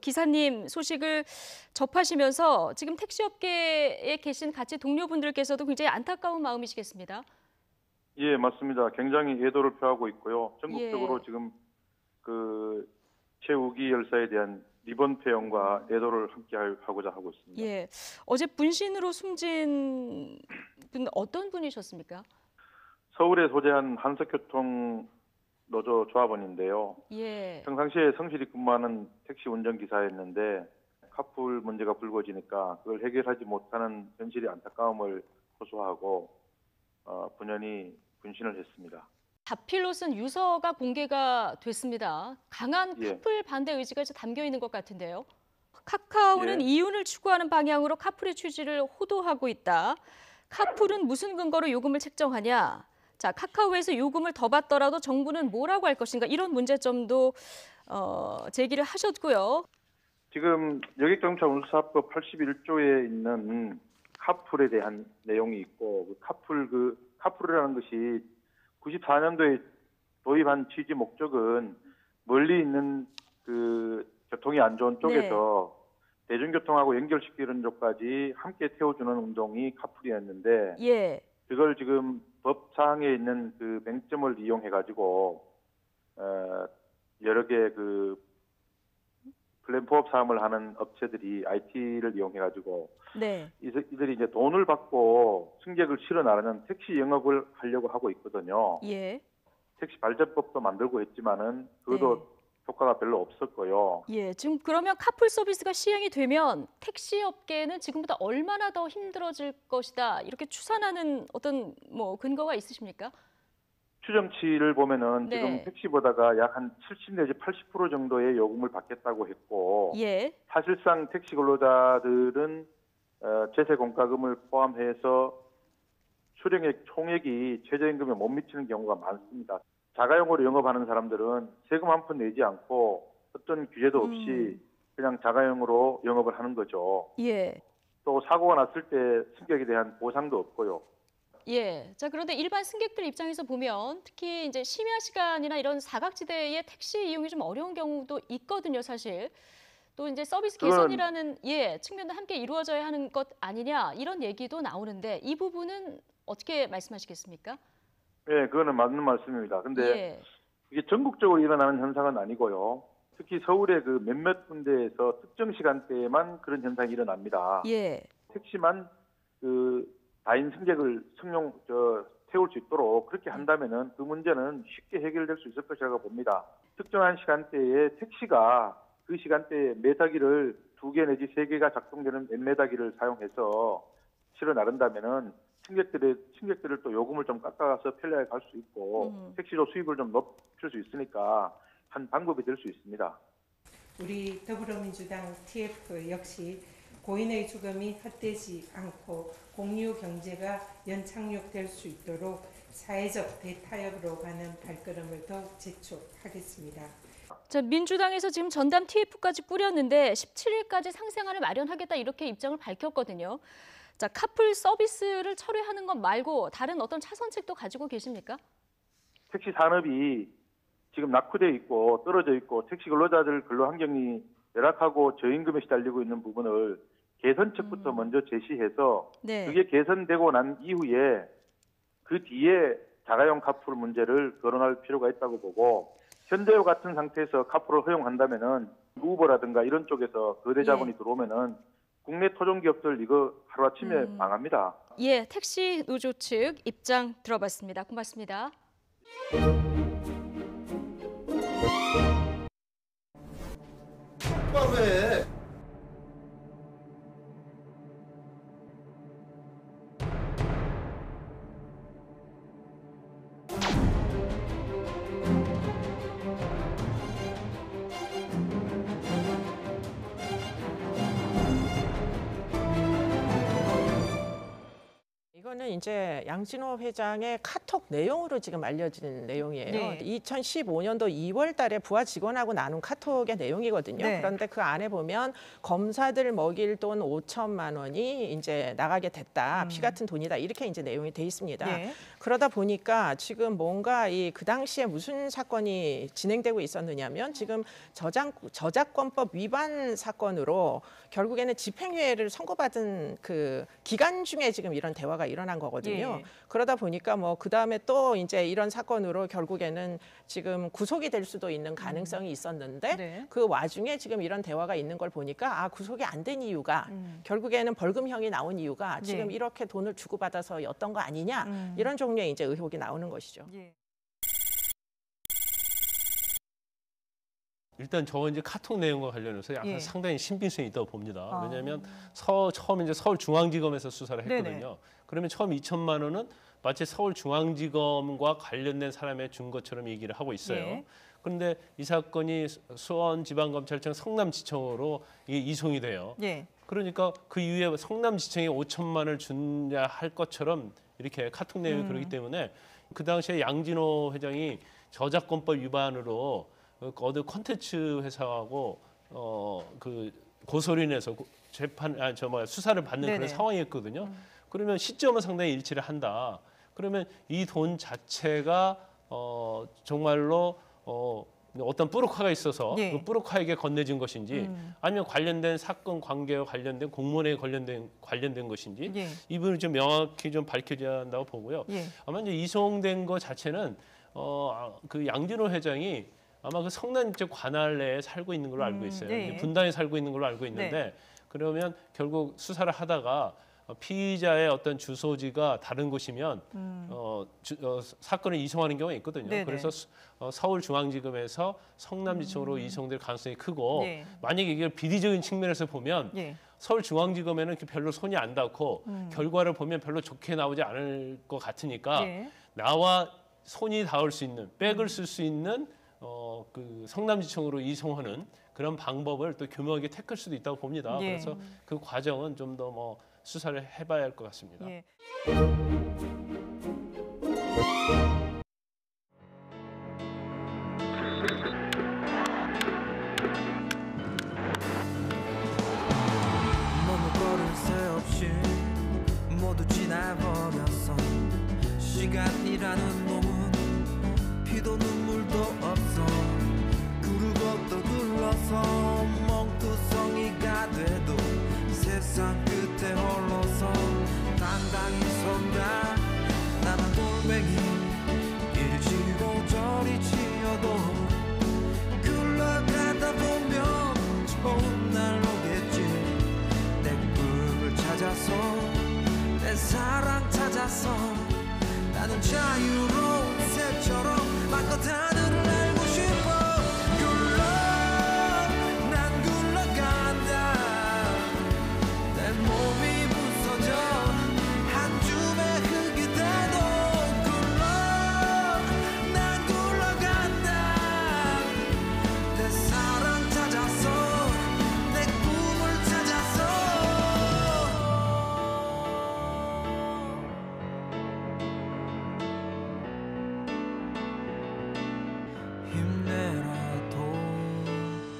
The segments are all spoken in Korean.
기사님 소식을 접하시면서 지금 택시업계에 계신 같이 동료분들께서도 굉장히 안타까운 마음이시겠습니다. 예, 맞습니다. 굉장히 애도를 표하고 있고요. 전국적으로 예. 지금 최우기 열사에 대한 리본 폐영과 애도를 함께 하고자 하고 있습니다. 예. 어제 분신으로 숨진 분 어떤 분이셨습니까? 서울에 소재한 한석교통 노조 조합원인데요. 예. 평상시에 성실히 근무하는 택시 운전기사였는데 카풀 문제가 불거지니까 그걸 해결하지 못하는 현실의 안타까움을 호소하고 분연히 분신을 했습니다. 자필롯은 유서가 공개가 됐습니다. 강한 예. 카풀 반대 의지가 담겨 있는 것 같은데요. 카카오는 예. 이윤을 추구하는 방향으로 카풀의 취지를 호도하고 있다. 카풀은 무슨 근거로 요금을 책정하냐? 자, 카카오에서 요금을 더 받더라도 정부는 뭐라고 할 것인가? 이런 문제점도 제기를 하셨고요. 지금 여객자동차 운수사법 81조에 있는 카풀에 대한 내용이 있고 카풀이라는 것이 94년도에 도입한 취지 목적은 멀리 있는 교통이 안 좋은 쪽에서 대중교통하고 연결시키는 쪽까지 함께 태워주는 운동이 카풀이었는데 예. 그걸 지금 법상에 있는 맹점을 이용해가지고 여러 개 플랫폼 사업을 하는 업체들이 IT를 이용해가지고 이들이 이제 돈을 받고 승객을 실어 나르는 택시 영업을 하려고 하고 있거든요. 예. 택시 발전법도 만들고 했지만은 그것도 효과가 별로 없었고요. 예, 지금 그러면 카풀 서비스가 시행이 되면 택시 업계는 지금보다 얼마나 더 힘들어질 것이다 이렇게 추산하는 어떤 근거가 있으십니까? 추정치를 보면은 지금 택시보다가 약 한 70 내지 80% 정도의 요금을 받겠다고 했고 사실상 택시 근로자들은 제세 공과금을 포함해서 수령액 총액이 최저임금에 못 미치는 경우가 많습니다. 자가용으로 영업하는 사람들은 세금 한 푼 내지 않고 어떤 규제도 없이 그냥 자가용으로 영업을 하는 거죠. 예. 또 사고가 났을 때 승객에 대한 보상도 없고요. 예. 자, 그런데 일반 승객들 입장에서 보면 특히 이제 심야 시간이나 이런 사각지대의 택시 이용이 좀 어려운 경우도 있거든요, 사실. 또 이제 서비스 개선이라는 측면도 함께 이루어져야 하는 것 아니냐 이런 얘기도 나오는데 이 부분은 어떻게 말씀하시겠습니까? 네, 그거는 맞는 말씀입니다. 근데 이게 전국적으로 일어나는 현상은 아니고요. 특히 서울의 몇몇 군데에서 특정 시간대에만 그런 현상이 일어납니다. 택시만 다인 승객을 태울 수 있도록 그렇게 한다면은 그 문제는 쉽게 해결될 수 있을 것이라고 봅니다. 특정한 시간대에 택시가 그 시간대에 매다기를 2개 내지 3개가 작동되는 N매다기를 사용해서 실어 나른다면은 승객들을 또 요금을 좀 깎아서 편리하게 갈 수 있고 택시도 수입을 좀 높일 수 있으니까 한 방법이 될 수 있습니다. 우리 더불어민주당 TF 역시 고인의 죽음이 헛되지 않고 공유 경제가 연착륙될 수 있도록 사회적 대타협으로 가는 발걸음을 더욱 재촉하겠습니다. 자, 민주당에서 지금 전담 TF까지 꾸렸는데 17일까지 상생안을 마련하겠다 이렇게 입장을 밝혔거든요. 자, 카풀 서비스를 철회하는 것 말고 다른 어떤 차선책도 가지고 계십니까? 택시 산업이 지금 낙후돼 있고 떨어져 있고 택시 근로자들 근로 환경이 열악하고 저임금에 시달리고 있는 부분을 개선책부터 먼저 제시해서 그게 개선되고 난 이후에 그 뒤에 자가용 카풀 문제를 거론할 필요가 있다고 보고 현재와 같은 상태에서 카풀을 허용한다면은 우버라든가 이런 쪽에서 거대 자본이 들어오면은 국내 토종 기업들 이거 하루아침에 망합니다. 예, 택시 노조 측 입장 들어봤습니다. 고맙습니다. 똑바로 해. 이거는 이제 양진호 회장의 카톡 내용으로 지금 알려진 내용이에요. 네. 2015년도 2월 달에 부하 직원하고 나눈 카톡의 내용이거든요. 네. 그런데 그 안에 보면 검사들 먹일 돈 5천만 원이 이제 나가게 됐다. 피 같은 돈이다. 이렇게 이제 내용이 돼 있습니다. 네. 그러다 보니까 지금 뭔가 그 당시에 무슨 사건이 진행되고 있었느냐면 지금 저작권법 위반 사건으로 결국에는 집행유예를 선고받은 그 기간 중에 지금 이런 대화가 일어난 거거든요. 예. 그러다 보니까 뭐 그다음에 또 이제 이런 사건으로 결국에는 지금 구속이 될 수도 있는 가능성이 있었는데 네. 그 와중에 지금 이런 대화가 있는 걸 보니까 구속이 안 된 이유가 결국에는 벌금형이 나온 이유가 지금 네. 이렇게 돈을 주고받아서였던 거 아니냐 이런 종류의 이제 의혹이 나오는 것이죠. 예. 일단 저 이제 카톡 내용과 관련해서 약간 예. 상당히 신빙성이 있다고 봅니다. 왜냐하면 처음 이제 서울중앙지검에서 수사를 했거든요. 네네. 그러면 처음 2천만 원은 마치 서울중앙지검과 관련된 사람의 준 것처럼 얘기를 하고 있어요. 예. 그런데 이 사건이 수원지방검찰청 성남지청으로 이게 이송이 돼요. 예. 그러니까 그 이후에 성남지청에 5천만 원을 주냐 할 것처럼 이렇게 카톡 내용이 그러기 때문에 그 당시에 양진호 회장이 저작권법 위반으로 어느 콘텐츠 회사하고 그 고소를 인해서 수사를 받는 네네. 그런 상황이었거든요. 그러면 시점은 상당히 일치를 한다. 그러면 이 돈 자체가 정말로 어떤 뿌르카가 있어서 예. 그 뿌르카에게 건네진 것인지 아니면 관련된 사건 관계와 관련된 공무원에 관련된 것인지 예. 이 부분을 좀 명확히 좀 밝혀져야 한다고 보고요. 예. 아마 이제 이송된 것 자체는 그 양진호 회장이 아마 그 성남 쪽 관할 내에 살고 있는 걸로 알고 있어요. 네. 분당에 살고 있는 걸로 알고 있는데 그러면 결국 수사를 하다가 피의자의 어떤 주소지가 다른 곳이면 사건을 이송하는 경우가 있거든요. 네네. 그래서 서울중앙지검에서 성남지청으로 이송될 가능성이 크고 네. 만약에 이게 비리적인 측면에서 보면 예. 서울중앙지검에는 별로 손이 안 닿고 결과를 보면 별로 좋게 나오지 않을 것 같으니까 예. 나와 손이 닿을 수 있는 백을 쓸 수 있는 그 성남지청으로 이송하는 그런 방법을 또 교묘하게 택할 수도 있다고 봅니다. 예. 그래서 그 과정은 좀 더 수사를 해봐야 할 것 같습니다. 예. 머뭇거릴 새 없이 모두 지나버렸어. 시간이라는 놈은 피도 눈물도 없어. 구르고 또 눌러서 멍투성이가 돼도 세상 끝에 홀로서 당당히 선다. 나는 돌멩이 이리 치고 저리 치어도 굴러가다 보면 좋은 날 오겠지. 내 꿈을 찾아서 내 사랑 찾아서 나는 자유로운 새처럼 마껏 하늘을 날고 싶어. 난 굴러간다. 내 몸이 부서져 한 줌의 흙이 돼도 난 굴러간다. 내 사랑 찾아서 내 꿈을 찾아서 힘내라 돌멩이.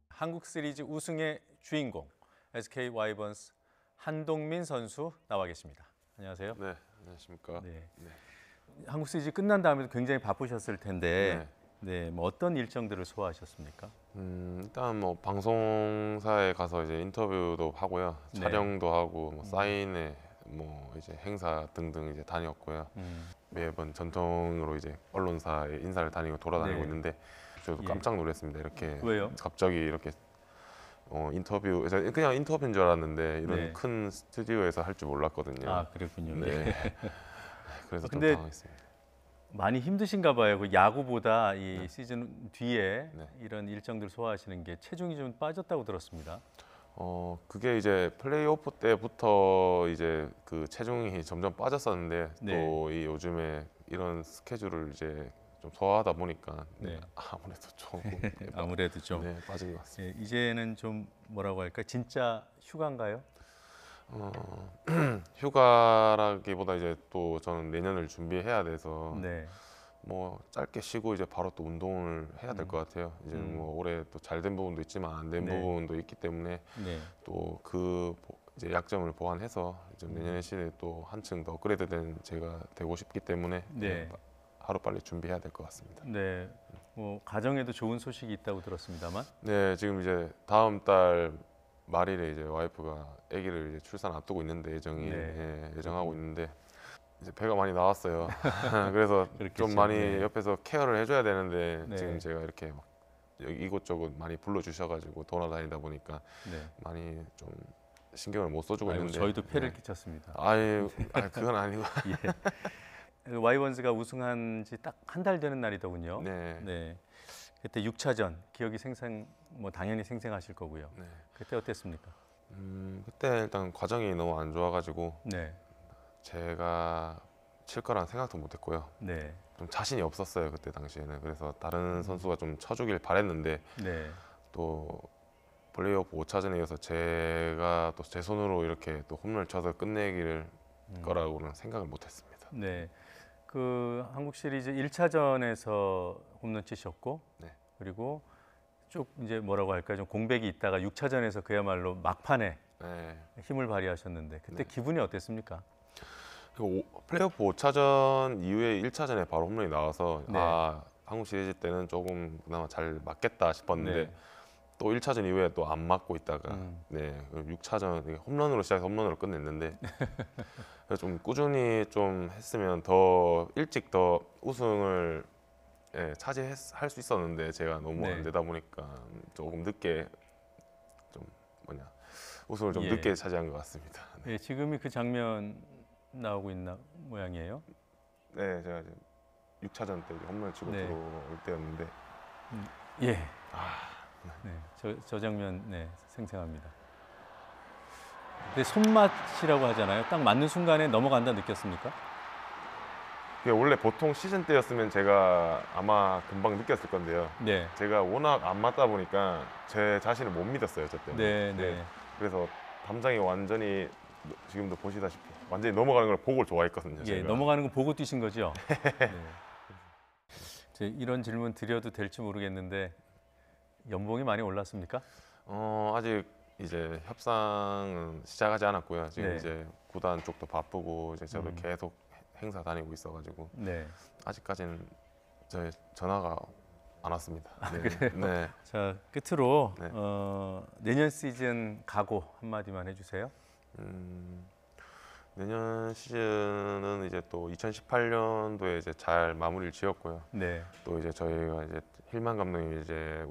한국 시리즈 우승의 주인공 SK 와이번스 한동민 선수 나와 계십니다. 안녕하세요. 네, 안녕하십니까. 네. 한국 시리즈 끝난 다음에도 굉장히 바쁘셨을 텐데 뭐 어떤 일정들을 소화하셨습니까? 일단 뭐 방송사에 가서 이제 인터뷰도 하고요, 네. 촬영도 하고 뭐 사인회, 뭐 이제 행사 등등 이제 다녔고요. 매번 전통으로 이제 언론사에 인사를 다니고 돌아다니고 네. 있는데 저도 예. 깜짝 놀랐습니다. 이렇게 왜요? 갑자기 이렇게 인터뷰 그냥 인터뷰인 줄 알았는데 이런 네. 큰 스튜디오에서 할 줄 몰랐거든요. 아, 그렇군요. 네. 그래서 좀 근데 당황했습니다. 많이 힘드신가 봐요. 그 야구보다 이 시즌 뒤에 네. 이런 일정들 소화하시는 게 체중이 좀 빠졌다고 들었습니다. 그게 이제 플레이오프 때부터 이제 그 체중이 점점 빠졌었는데 네. 또 이 요즘에 이런 스케줄을 이제 좀 소화하다 보니까 네. 아무래도 좀 아무래도 좀 빠진 것 같습니다. 이제는 좀 뭐라고 할까 진짜 휴가인가요? 휴가라기보다 이제 또 저는 내년을 준비해야 돼서 네. 뭐 짧게 쉬고 이제 바로 또 운동을 해야 될 것 같아요. 이제 뭐 올해 또 잘 된 부분도 있지만 안 된 네. 부분도 있기 때문에 네. 또 그 이제 약점을 보완해서 좀 내년 시즌에 또 한층 더 업그레이드된 제가 되고 싶기 때문에 네. 하루 빨리 준비해야 될 것 같습니다. 네. 뭐 가정에도 좋은 소식이 있다고 들었습니다만. 네, 지금 이제 다음 달 말일에 이제 와이프가 아기를 이제 출산 앞두고 있는데 예정하고 있는데 이제 배가 많이 나왔어요. 그래서 그렇겠죠. 좀 많이 네. 옆에서 케어를 해줘야 되는데 네. 지금 제가 이렇게 막 이곳저곳 많이 불러주셔가지고 돌아다니다 보니까 네. 많이 좀 신경을 못 써주고 아이고, 있는데 저희도 폐를 네. 끼쳤습니다. 그건 아니고 예. 와이번즈가 우승한 지 딱 한 달 되는 날이더군요. 네. 네. 그때 6차전 기억이 뭐 당연히 생생하실 거고요. 네. 그때 어땠습니까? 그때 일단 과정이 너무 안 좋아가지고 네. 제가 칠 거란 생각도 못했고요. 네. 좀 자신이 없었어요 그때 당시에는. 그래서 다른 선수가 좀 쳐주길 바랬는데 네. 또 플레이오프 5차전에 이어서 제가 또 제 손으로 이렇게 또 홈런을 쳐서 끝내기를 거라고는 생각을 못했습니다. 네. 그 한국 시리즈 1차전에서 홈런 치셨고, 네. 그리고 쭉 이제 뭐라고 할까요? 좀 공백이 있다가 6차전에서 그야말로 막판에 네. 힘을 발휘하셨는데 그때 네. 기분이 어땠습니까? 플레이오프 5차전 이후에 1차전에 바로 홈런이 나와서 네. 한국 시리즈 때는 조금 그나마 잘 맞겠다 싶었는데 네. 또 1차전 이후에 또 안 맞고 있다가 6차전 홈런으로 시작해서 홈런으로 끝냈는데 그래서 좀 꾸준히 좀 했으면 더 일찍 더 우승을 차지할 수 있었는데 제가 너무 네. 안 되다 보니까 조금 늦게 우승을 좀 예. 늦게 차지한 것 같습니다. 네, 지금이 그 장면 나오고 있는 모양이에요. 네, 제가 이제 6차전 때 홈런 치고 네. 들어올 때였는데 예. 네, 저 장면 생생합니다. 근데 손맛이라고 하잖아요. 딱 맞는 순간에 넘어간다 느꼈습니까? 그게 원래 보통 시즌 때였으면 제가 아마 금방 느꼈을 건데요. 네. 제가 워낙 안 맞다 보니까 제 자신을 못 믿었어요, 저 때문에. 네. 그래서 담장이 완전히 지금도 보시다시피 완전히 넘어가는 걸 보고 좋아했거든요. 예, 제가. 넘어가는 거 보고 뛰신 거죠? 네. 이런 질문 드려도 될지 모르겠는데 연봉이 많이 올랐습니까? 아직 이제 협상은 시작하지 않았고요. 지금 네. 이제 구단 쪽도 바쁘고 이제 저도 계속 행사 다니고 있어가지고 네. 아직까지는 저 전화가 안 왔습니다. 그래요? 네. 자, 끝으로 네. 내년 시즌 각오 한마디만 해주세요. 내년 시즌은 이제 또 2018년도에 이제 잘 마무리를 지었고요. 네. 또 이제 저희가 이제 힐만 감독님이 이제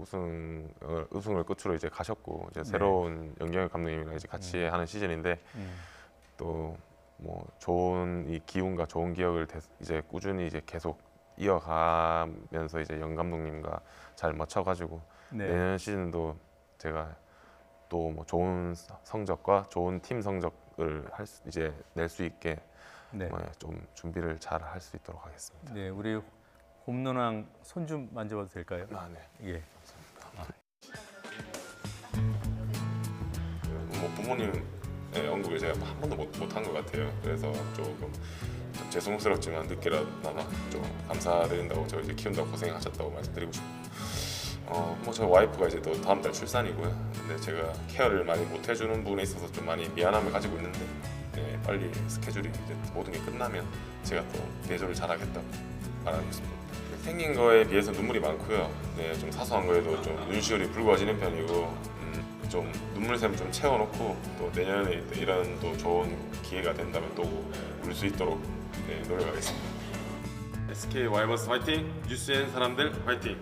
우승을 끝으로 이제 가셨고 이제 새로운 연경혁 감독님이랑 이제 같이 하는 시즌인데 또 뭐 좋은 이 기운과 좋은 기억을 이제 꾸준히 이제 계속 이어가면서 이제 영 감독님과 잘 맞춰가지고 내년 시즌도 제가 또 뭐 좋은 성적과 좋은 팀 성적을 이제 낼 수 있게 좀 준비를 잘 할 수 있도록 하겠습니다. 네, 우리 홈런왕 손 좀 만져봐도 될까요? 아, 네. 예. 뭐 부모님의 언급을 제가 한 번도 못한 것 같아요. 그래서 조금 죄송스럽지만 늦게라나마 좀 감사드린다고 저 이제 키운다고 고생하셨다고 말씀드리고 싶고 뭐 저희 와이프가 이제 또 다음 달 출산이고요. 근데 제가 케어를 많이 못 해주는 부분에 있어서 좀 많이 미안함을 가지고 있는데 빨리 스케줄이 이제 모든 게 끝나면 제가 또 내조를 잘하겠다고 말하고 있습니다. 생긴 거에 비해서 눈물이 많고요. 좀 사소한 거에도 좀 눈시울이 붉어지는 편이고 좀 눈물샘을 좀 채워놓고 또 내년에 이런 또 좋은 기회가 된다면 또 울 수 있도록 노력하겠습니다. SK 와이번스 화이팅! 뉴스엔 사람들 화이팅!